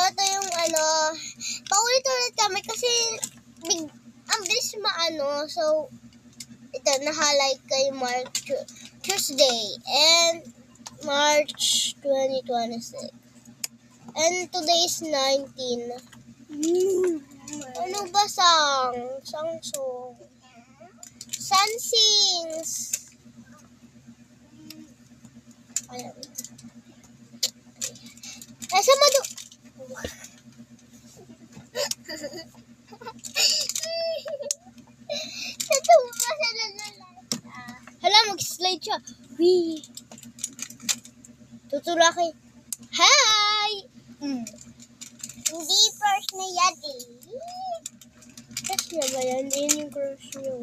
ito yung paulit-ulit kami kasi ang bilis maano. So, ito, na-highlight kay March Tuesday and March 2026. And today is 19. Ano ba Sangsong? Sansings. Ayan. Nasa mo Natuwa siya nalalata. Hala, mag-slide siya. Wee. Tutulaki. Hi! Hindi first na yan eh. Crush niya ba yan? Yan yung crush niyo.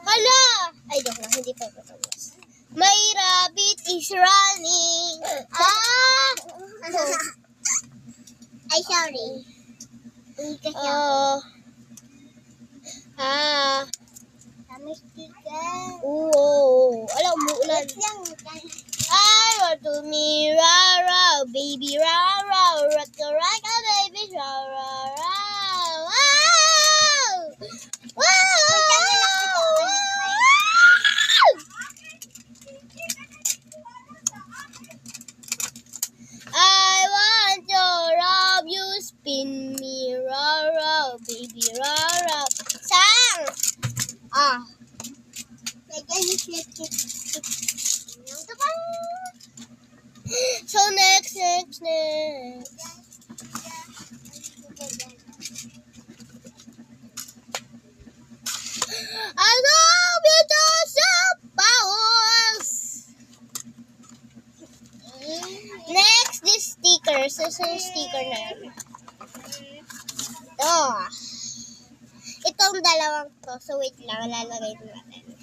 Hala! Ay, joke lang. Hindi pa patapos. My rabbit is running. Ay, sorry. Oo. Alam, umuulan. I want to me, ra, baby, ra, rock the rock, baby, ra, wow! I want to rob you, spin me, ra, baby, ra. Sang! So next. I love you to some powers. Next, this sticker. So yung sticker na yun. Ito. Itong dalawang to. So wait lang, lalagay natin.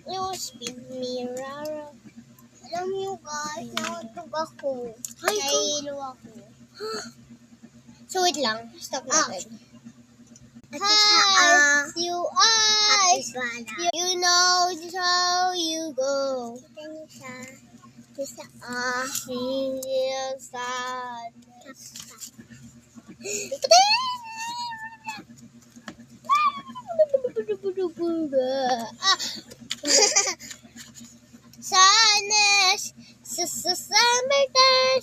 Yung spin mirror. Alam niyo guys, nakatug ako. Nahihilo ako. So wait lang, stop natin. Hi, you eyes. You know how you go. Feel sad. Sadness, summertime.